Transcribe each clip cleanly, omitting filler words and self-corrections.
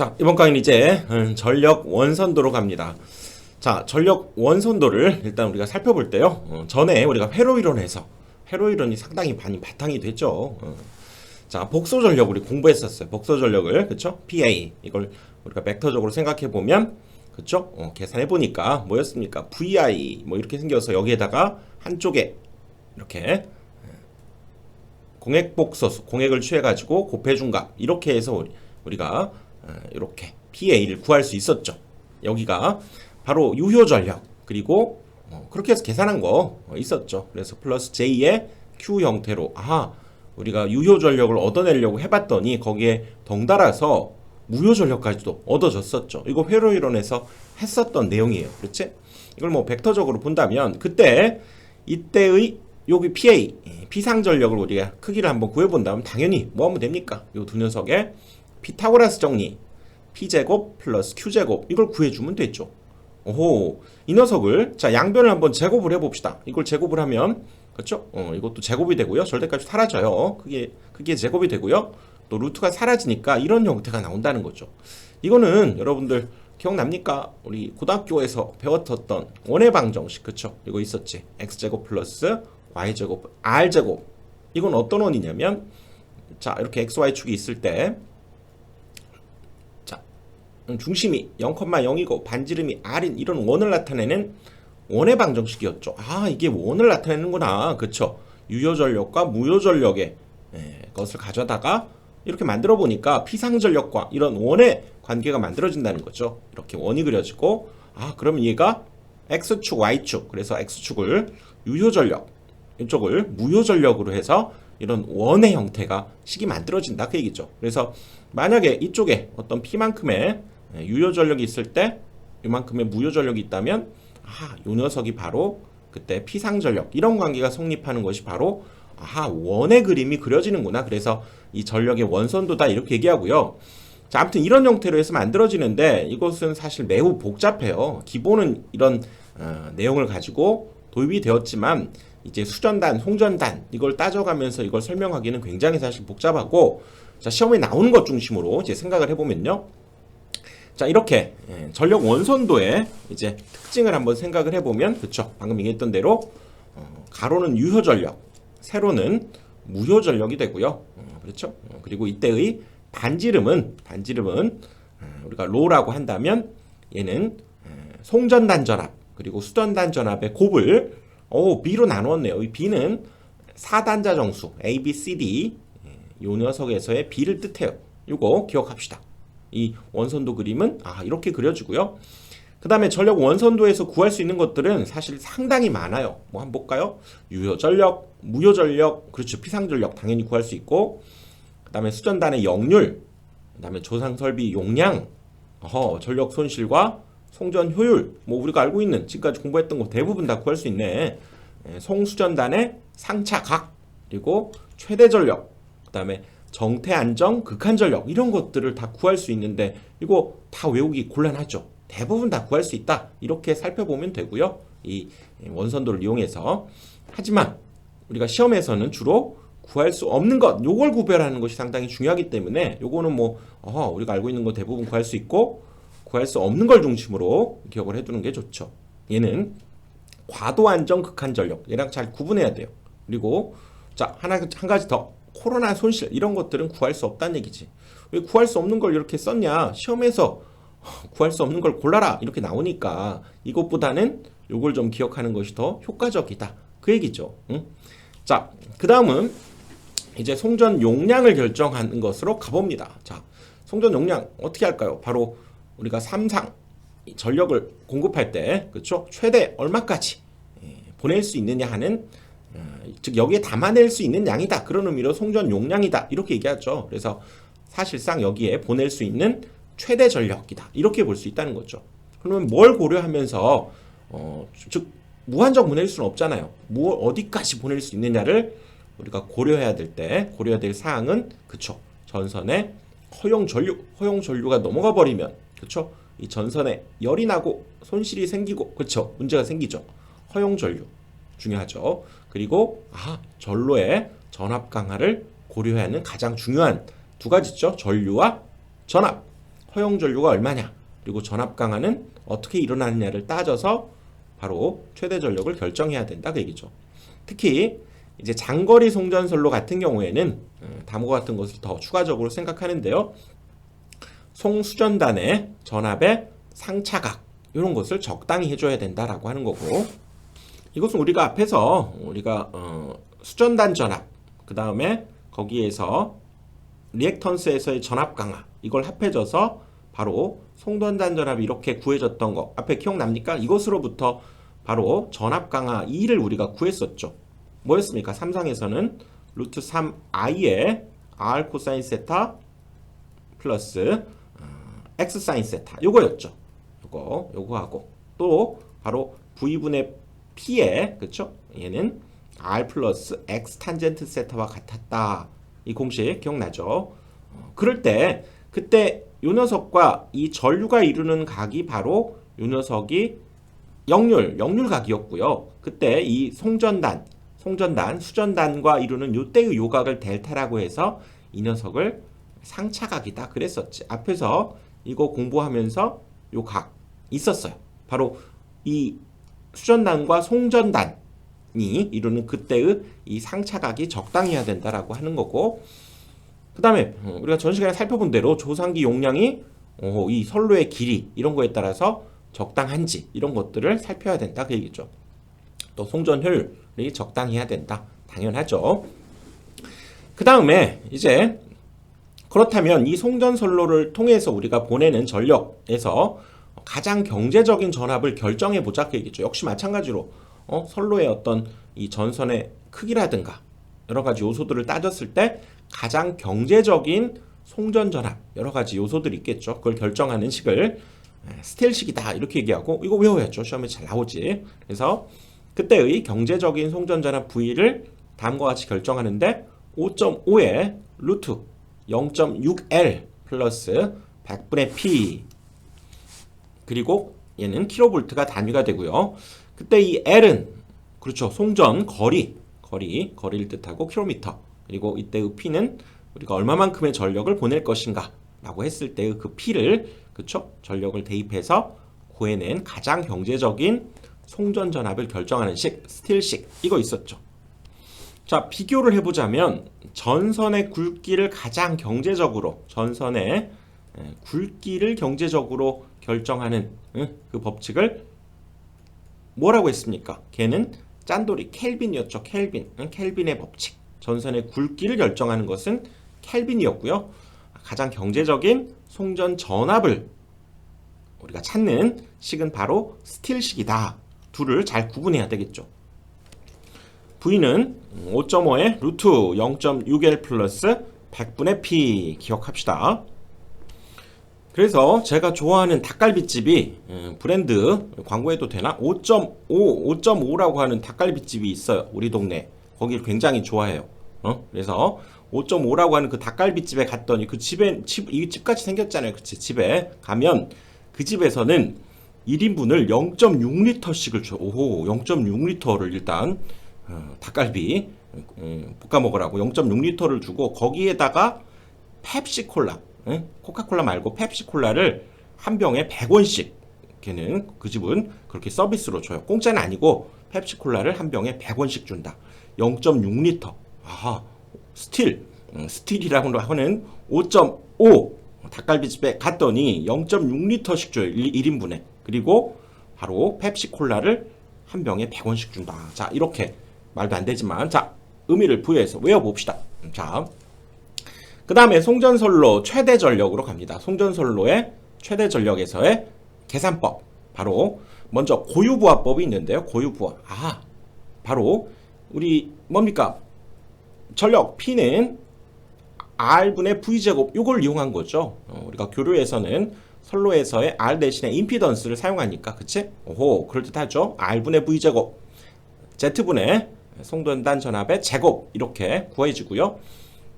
자, 이번 강의는 이제 전력 원선도로 갑니다. 자, 전력 원선도를 일단 우리가 살펴볼 때요. 전에 우리가 회로이론에서 회로이론이 상당히 많이 바탕이 됐죠. 자, 복소 전력 우리 공부했었어요. 복소 전력을, 그쵸? PA 이걸 우리가 벡터적으로 생각해 보면, 그쵸? 계산해 보니까 뭐였습니까? VI 뭐 이렇게 생겨서 여기에다가 한쪽에 이렇게 공액 복소수, 공액을 취해 가지고 곱해준 값 이렇게 해서 우리가 이렇게 PA를 구할 수 있었죠. 여기가 바로 유효 전력, 그리고 그렇게 해서 계산한 거 있었죠. 그래서 플러스 J의 Q 형태로 우리가 유효 전력을 얻어내려고 해봤더니 거기에 덩달아서 무효 전력까지도 얻어졌었죠. 이거 회로이론에서 했었던 내용이에요. 그렇지? 이걸 뭐 벡터적으로 본다면 그때 이때의 여기 PA 피상 전력을 우리가 크기를 한번 구해본다면 당연히 뭐 하면 됩니까? 이 두 녀석의 피타고라스 정리 P제곱 플러스 Q제곱 이걸 구해주면 됐죠. 오호, 이 녀석을 자 양변을 한번 제곱을 해봅시다. 이걸 제곱을 하면 그렇죠? 이것도 제곱이 되고요. 절대값이 사라져요. 그게 제곱이 되고요. 또 루트가 사라지니까 이런 형태가 나온다는 거죠. 이거는 여러분들 기억납니까? 우리 고등학교에서 배웠었던 원의 방정식, 그쵸? 이거 있었지. x제곱 플러스 y제곱 r제곱. 이건 어떤 원이냐면 자, 이렇게 xy축이 있을 때 자, 중심이 0,0이고 반지름이 r인 이런 원을 나타내는 원의 방정식이었죠. 이게 원을 나타내는구나. 그쵸? 유효전력과 무효전력의 것을 가져다가 이렇게 만들어 보니까 피상전력과 이런 원의 관계가 만들어진다는 거죠. 이렇게 원이 그려지고 그러면 얘가 x축, y축, 그래서 x축을 유효전력, 이쪽을 무효전력으로 해서 이런 원의 형태가 식이 만들어진다 그 얘기죠. 그래서 만약에 이쪽에 어떤 P만큼의 유효전력이 있을 때 이만큼의 무효전력이 있다면 요 녀석이 바로 그때 피상전력 이런 관계가 성립하는 것이 바로 원의 그림이 그려지는구나. 그래서 이 전력의 원선도다 이렇게 얘기하고요. 자, 아무튼 이런 형태로 해서 만들어지는데 이것은 사실 매우 복잡해요. 기본은 이런 내용을 가지고 도입이 되었지만 이제 수전단, 송전단 이걸 따져가면서 이걸 설명하기는 굉장히 사실 복잡하고, 자, 시험에 나오는 것 중심으로 이제 생각을 해보면요. 자, 이렇게 전력 원선도의 이제 특징을 한번 생각을 해보면, 그쵸? 방금 얘기했던 대로 가로는 유효 전력, 세로는 무효 전력이 되고요. 그렇죠? 그리고 이때의 반지름은 우리가 로라고 한다면 얘는 송전단 전압 그리고 수전단 전압의 곱을 B로 나누었네요. 이 B는 4단자 정수 A, B, C, D 요 녀석에서의 B를 뜻해요. 이거 기억합시다. 이 원선도 그림은 이렇게 그려지고요. 그 다음에 전력 원선도에서 구할 수 있는 것들은 사실 상당히 많아요. 뭐 한번 볼까요? 유효 전력, 무효 전력, 그렇죠. 피상 전력 당연히 구할 수 있고, 그 다음에 수전단의 역률, 그 다음에 조상 설비 용량, 전력 손실과 송전 효율, 뭐 우리가 알고 있는 지금까지 공부했던 거 대부분 다 구할 수 있네. 송수전단의 상차각, 그리고 최대 전력, 그 다음에 정태 안정, 극한 전력 이런 것들을 다 구할 수 있는데 이거 다 외우기 곤란하죠. 대부분 다 구할 수 있다. 이렇게 살펴보면 되고요. 이 원선도를 이용해서. 하지만 우리가 시험에서는 주로 구할 수 없는 것, 요걸 구별하는 것이 상당히 중요하기 때문에 요거는 뭐 우리가 알고 있는 거 대부분 구할 수 있고 구할 수 없는 걸 중심으로 기억을 해두는 게 좋죠. 얘는 과도 안정, 극한 전력 얘랑 잘 구분해야 돼요. 그리고 자, 한 가지 더, 코로나 손실 이런 것들은 구할 수 없다는 얘기지. 왜 구할 수 없는 걸 이렇게 썼냐? 시험에서 구할 수 없는 걸 골라라 이렇게 나오니까 이것보다는 요걸 좀 기억하는 것이 더 효과적이다 그 얘기죠. 자, 그 다음은 이제 송전 용량을 결정하는 것으로 가봅니다. 자, 송전 용량 어떻게 할까요? 바로 우리가 3상 전력을 공급할 때, 그렇죠? 최대 얼마까지 보낼 수 있느냐 하는, 즉 여기에 담아낼 수 있는 양이다 그런 의미로 송전 용량이다 이렇게 얘기하죠. 그래서 사실상 여기에 보낼 수 있는 최대 전력이다 이렇게 볼 수 있다는 거죠. 그러면 뭘 고려하면서 즉 무한정 보낼 수는 없잖아요. 어디까지 보낼 수 있느냐를 우리가 고려해야 될 사항은 그쵸, 전선에 허용 전류가 넘어가 버리면, 그쵸, 이 전선에 열이 나고 손실이 생기고, 그쵸, 문제가 생기죠. 허용 전류 중요하죠. 그리고 전로의 전압 강화를 고려해야 하는 가장 중요한 두 가지죠. 전류와 전압. 허용 전류가 얼마냐, 그리고 전압 강화는 어떻게 일어나느냐를 따져서 바로 최대 전력을 결정해야 된다 그 얘기죠. 특히 이제 장거리 송전선로 같은 경우에는 다음과 같은 것을 더 추가적으로 생각하는데요. 송수전단의 전압의 상차각 이런 것을 적당히 해줘야 된다라고 하는 거고, 이것은 우리가 앞에서 수전단 전압, 그 다음에 거기에서 리액턴스에서의 전압 강화 이걸 합해져서 바로 송전단 전압이 이렇게 구해졌던 거 앞에 기억납니까? 이것으로부터 바로 전압 강화 2를 우리가 구했었죠. 뭐였습니까? 삼성에서는 루트 3i의 r 코사인 세타 플러스 x 사인 세타 요거였죠. 요거하고 또 바로 v분의 p에, 그쵸? 얘는 r 플러스 x 탄젠트 세타와 같았다. 이 공식 기억나죠? 그럴 때 그때 요 녀석과 이 전류가 이루는 각이 바로 요 녀석이 역률각이었고요. 그때 이 송전단, 수전단과 이루는 요때의 요각을 델타라고 해서 이 녀석을 상차각이다 그랬었지. 앞에서 이거 공부하면서 요 각 있었어요. 바로 이 수전단과 송전단이 이루는 그때의 이 상차각이 적당해야 된다라고 하는 거고, 그 다음에 우리가 전 시간에 살펴본 대로 조상기 용량이 이 선로의 길이 이런 거에 따라서 적당한지 이런 것들을 살펴야 된다 그 얘기죠. 또 송전율이 적당해야 된다. 당연하죠. 그 다음에 이제 그렇다면 이 송전선로를 통해서 우리가 보내는 전력에서 가장 경제적인 전압을 결정해 보자 그 얘기죠. 역시 마찬가지로 선로의 어떤 이 전선의 크기라든가 여러 가지 요소들을 따졌을 때 가장 경제적인 송전 전압 여러 가지 요소들이 있겠죠. 그걸 결정하는 식을 스틸식이다 이렇게 얘기하고, 이거 외워야죠. 시험에 잘 나오지. 그래서 그때의 경제적인 송전 전압 V를 다음과 같이 결정하는데 5.5의 루트 0.6L 플러스 100분의 P, 그리고 얘는 킬로볼트가 단위가 되고요. 그때 이 L은 그렇죠. 송전 거리를 뜻하고 킬로미터, 그리고 이때의 P는 우리가 얼마만큼의 전력을 보낼 것인가 라고 했을 때의 그 P를, 그렇죠? 전력을 대입해서 구해낸 가장 경제적인 송전 전압을 결정하는 식, 스틸식 이거 있었죠. 자, 비교를 해보자면 전선의 굵기를 가장 경제적으로, 전선의 굵기를 경제적으로 결정하는 그 법칙을 뭐라고 했습니까? 걔는 짠돌이 켈빈이었죠. 켈빈의 법칙. 전선의 굵기를 결정하는 것은 켈빈이었고요. 가장 경제적인 송전 전압을 우리가 찾는 식은 바로 스틸식이다. 둘을 잘 구분해야 되겠죠. V는 5.5의 루트 0.6L 플러스 100분의 P 기억합시다. 그래서 제가 좋아하는 닭갈비집이 브랜드 광고해도 되나? 5.5라고 하는 닭갈비집이 있어요. 우리 동네. 거기를 굉장히 좋아해요. 그래서 5.5라고 하는 그 닭갈비집에 갔더니 그 이 집같이 생겼잖아요. 그치? 집에 가면 그 집에서는 1인분을 0.6리터씩을 줘요. 오호, 0.6리터를 일단 닭갈비 볶아 먹으라고 0.6리터를 주고 거기에다가 펩시콜라, 코카콜라 말고 펩시콜라를 한 병에 100원씩 걔는 그 집은 그렇게 서비스로 줘요. 공짜는 아니고 펩시콜라를 한 병에 100원씩 준다. 0.6리터. 아하, 스틸이라고 하는 5.5 닭갈비집에 갔더니 0.6리터씩 줘요. 1인분에. 그리고 바로 펩시콜라를 한 병에 100원씩 준다. 자, 이렇게 말도 안 되지만 자, 의미를 부여해서 외워봅시다. 자, 그 다음에 송전선로 최대 전력으로 갑니다. 송전선로의 최대 전력에서의 계산법. 바로 먼저 고유부하법이 있는데요. 고유부하. 바로 우리 뭡니까? 전력 P는 R분의 V제곱 요걸 이용한 거죠. 우리가 교류에서는 선로에서의 R 대신에 임피던스를 사용하니까, 그치? 오호, 그럴듯하죠. R분의 V제곱 Z분의 송전단 전압의 제곱 이렇게 구해지고요.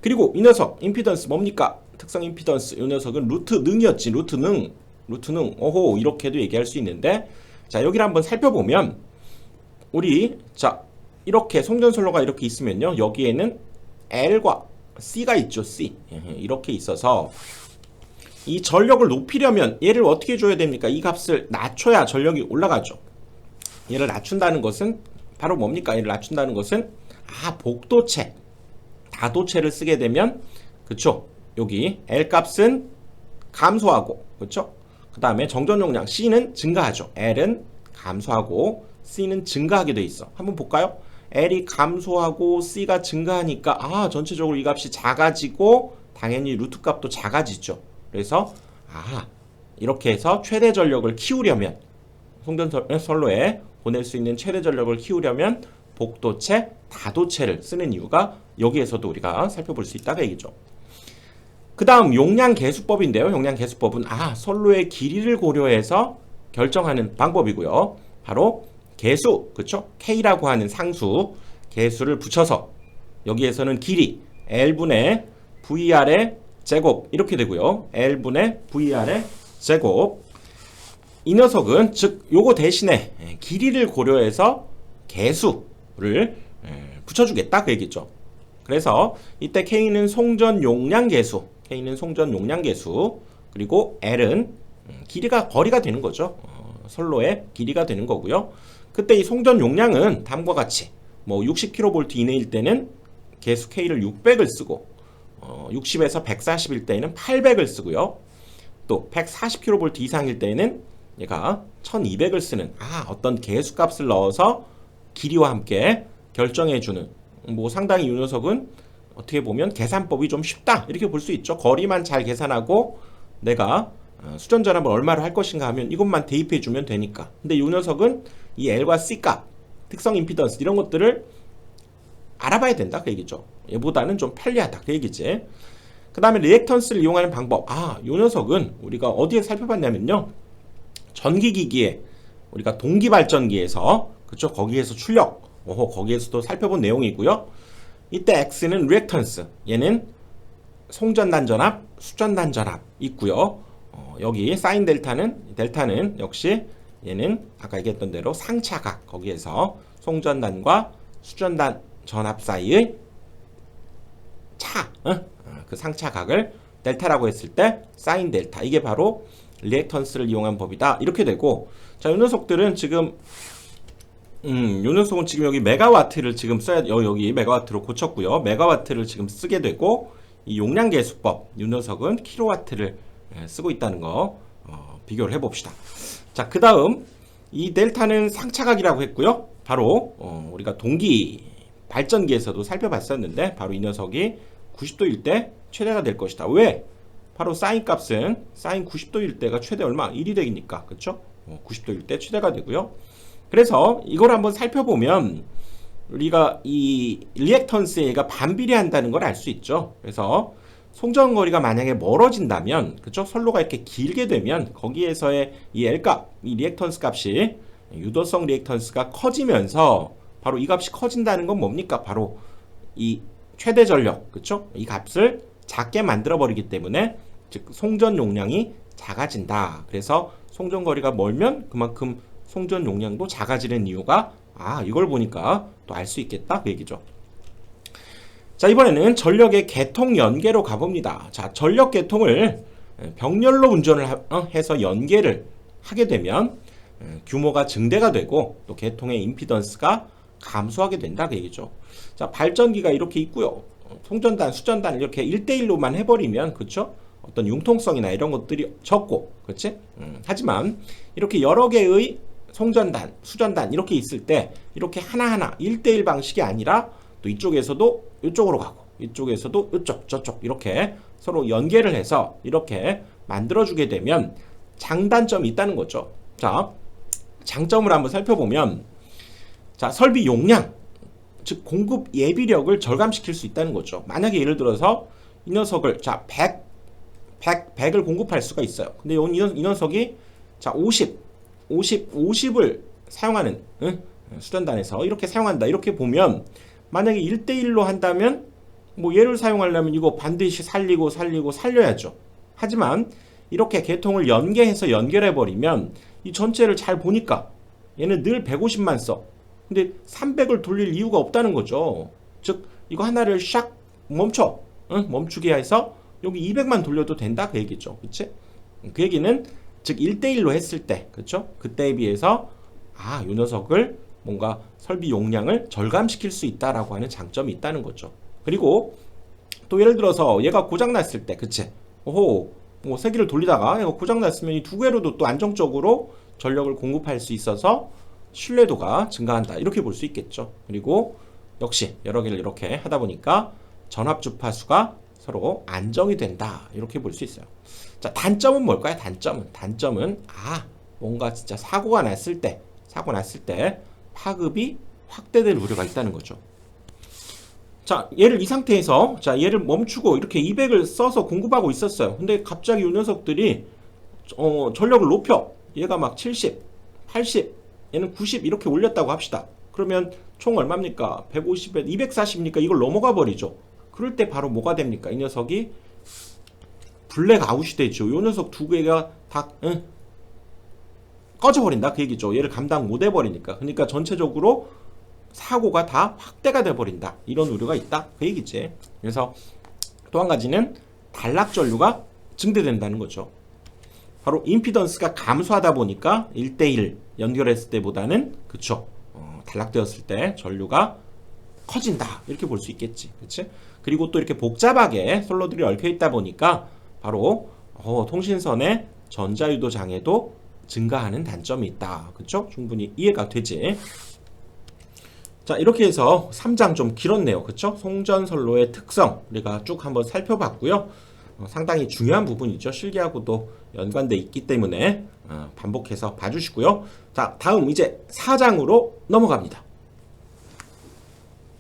그리고 이 녀석 임피던스 뭡니까? 특성 임피던스 이 녀석은 루트 능이었지. 루트 능. 오호, 이렇게도 얘기할 수 있는데, 자, 여기를 한번 살펴보면 우리 자 이렇게 송전선로가 이렇게 있으면요, 여기에는 L과 C가 있죠. C 이렇게 있어서 이 전력을 높이려면 얘를 어떻게 줘야 됩니까? 이 값을 낮춰야 전력이 올라가죠. 얘를 낮춘다는 것은 바로 뭡니까? 얘를 낮춘다는 것은 복도체, 다도체를 쓰게 되면 그쵸? 여기 L 값은 감소하고 그쵸? 그 다음에 정전 용량 C는 증가하죠. L은 감소하고 C는 증가하게 돼 있어. 한번 볼까요? L이 감소하고 C가 증가하니까 전체적으로 이 값이 작아지고 당연히 루트 값도 작아지죠. 그래서 이렇게 해서 최대 전력을 키우려면 송전선로에 보낼 수 있는 최대 전력을 키우려면 복도체, 다도체를 쓰는 이유가 여기에서도 우리가 살펴볼 수 있다가 얘기죠. 그 다음 용량계수법인데요. 용량계수법은 선로의 길이를 고려해서 결정하는 방법이고요. 바로 계수, 그쵸? K라고 하는 상수, 계수를 붙여서 여기에서는 길이 L분의 VR의 제곱 이렇게 되고요. L분의 VR의 제곱. 이 녀석은 즉 요거 대신에 길이를 고려해서 계수를 붙여주겠다 그 얘기죠. 그래서 이때 K는 송전 용량 계수, K는 송전 용량 계수, 그리고 L은 거리가 되는 거죠. 선로의 길이가 되는 거고요. 그때 이 송전 용량은 다음과 같이 60kV 이내일 때는 계수 K를 600을 쓰고 60에서 140일 때에는 800을 쓰고요. 또 140kV 이상일 때에는 얘가 1200을 쓰는 어떤 계수값을 넣어서 길이와 함께 결정해주는 상당히 이 녀석은 어떻게 보면 계산법이 좀 쉽다 이렇게 볼 수 있죠. 거리만 잘 계산하고 내가 수전 전압을 얼마로 할 것인가 하면 이것만 대입해 주면 되니까. 근데 이 녀석은 이 L과 C 값, 특성 임피던스 이런 것들을 알아봐야 된다 그 얘기죠. 얘보다는 좀 편리하다 그 얘기지. 그 다음에 리액턴스를 이용하는 방법. 이 녀석은 우리가 어디에 살펴봤냐면요. 전기기기에 우리가 동기발전기에서 그쵸 거기에서 출력 거기에서도 살펴본 내용이고요. 이때 X는 리액턴스, 얘는 송전단 전압, 수전단 전압 있고요. 여기 사인 델타는 역시 얘는 아까 얘기했던 대로 상차각, 거기에서 송전단과 수전단 전압 사이의 차, 그 상차각을 델타라고 했을 때 사인 델타, 이게 바로 리액턴스를 이용한 법이다 이렇게 되고. 자, 이 녀석들은 지금 이 녀석은 지금 여기 메가와트를 지금 여기 메가와트로 고쳤고요. 메가와트를 지금 쓰게 되고, 이 용량계수법 이 녀석은 킬로와트를 쓰고 있다는 거 비교를 해봅시다. 자, 그 다음 이 델타는 상차각이라고 했고요. 바로 우리가 동기 발전기에서도 살펴봤었는데 바로 이 녀석이 90도일 때 최대가 될 것이다. 왜? 바로 사인 값은 사인 90도일 때가 최대 얼마? 1이 되니까 그쵸? 90도일 때 최대가 되고요. 그래서 이걸 한번 살펴보면 우리가 이 리액턴스에 얘가 반비례한다는 걸 알 수 있죠. 그래서 송전거리가 만약에 멀어진다면 그쵸? 선로가 이렇게 길게 되면 거기에서의 이 L값, 이 리액턴스 값이 유도성 리액턴스가 커지면서 바로 이 값이 커진다는 건 뭡니까? 바로 이 최대 전력, 그쵸? 이 값을 작게 만들어 버리기 때문에 즉 송전 용량이 작아진다. 그래서 송전거리가 멀면 그만큼 송전 용량도 작아지는 이유가 이걸 보니까 또 알 수 있겠다 그 얘기죠. 자, 이번에는 전력의 계통 연계로 가봅니다. 자, 전력 계통을 병렬로 운전을 해서 연계를 하게 되면 규모가 증대가 되고 또 계통의 임피던스가 감소하게 된다 그 얘기죠. 자, 발전기가 이렇게 있고요. 송전단, 수전단 이렇게 1대1로만 해버리면 그쵸? 어떤 융통성이나 이런 것들이 적고 그렇지? 하지만 이렇게 여러 개의 송전단, 수전단 이렇게 있을 때 이렇게 하나하나 1대1 방식이 아니라 또 이쪽에서도 이쪽으로 가고 이쪽에서도 이쪽, 저쪽 이렇게 서로 연계를 해서 이렇게 만들어주게 되면 장단점이 있다는 거죠. 자, 장점을 한번 살펴보면 자, 설비 용량, 즉 공급 예비력을 절감시킬 수 있다는 거죠. 만약에 예를 들어서 이 녀석을 자 100을 공급할 수가 있어요. 근데 이 녀석이 자 50을 사용하는 수전단에서 이렇게 사용한다. 이렇게 보면 만약에 1대1로 한다면 얘를 사용하려면 이거 반드시 살려야죠. 하지만 이렇게 계통을 연계해서 연결해버리면 이 전체를 잘 보니까 얘는 늘 150만 써. 근데 300을 돌릴 이유가 없다는 거죠. 즉 이거 하나를 샥 멈추게 해서 여기 200만 돌려도 된다 그 얘기죠. 그치? 그 얘기는 즉 1대1로 했을 때 그쵸? 그때에 비해서 요 녀석을 뭔가 설비 용량을 절감시킬 수 있다라고 하는 장점이 있다는 거죠. 그리고 또 예를 들어서 얘가 고장났을 때 그치? 오호 뭐 3개를 돌리다가 얘가 고장났으면 이 2개로도 또 안정적으로 전력을 공급할 수 있어서 신뢰도가 증가한다 이렇게 볼 수 있겠죠. 그리고 역시 여러 개를 이렇게 하다 보니까 전압 주파수가 서로 안정이 된다 이렇게 볼 수 있어요. 자, 단점은 뭘까요? 단점은 뭔가 진짜 사고 났을 때 파급이 확대될 우려가 있다는 거죠. 자, 얘를 이 상태에서 얘를 멈추고 이렇게 200을 써서 공급하고 있었어요. 근데 갑자기 이 녀석들이 전력을 높여. 얘가 막 70, 80, 얘는 90 이렇게 올렸다고 합시다. 그러면 총 얼마입니까? 150에 240이니까 이걸 넘어가 버리죠. 그럴 때 바로 뭐가 됩니까? 이 녀석이 블랙아웃이 되죠. 이 녀석 2개가 다 꺼져버린다 그 얘기죠. 얘를 감당 못 해버리니까. 그러니까 전체적으로 사고가 다 확대가 돼버린다 이런 우려가 있다 그 얘기지. 그래서 또 한 가지는 단락 전류가 증대된다는 거죠. 바로 임피던스가 감소하다 보니까 1대1 연결했을 때보다는 그쵸 단락되었을 때 전류가 커진다 이렇게 볼 수 있겠지. 그치? 그리고 또 이렇게 복잡하게 솔로들이 얽혀 있다 보니까 바로 통신선의 전자유도 장애도 증가하는 단점이 있다. 그쵸? 충분히 이해가 되지. 자, 이렇게 해서 3장 좀 길었네요. 그쵸? 송전선로의 특성 우리가 쭉 한번 살펴봤고요. 상당히 중요한 부분이죠. 실기하고도 연관돼 있기 때문에 반복해서 봐주시고요. 자, 다음 이제 4장으로 넘어갑니다.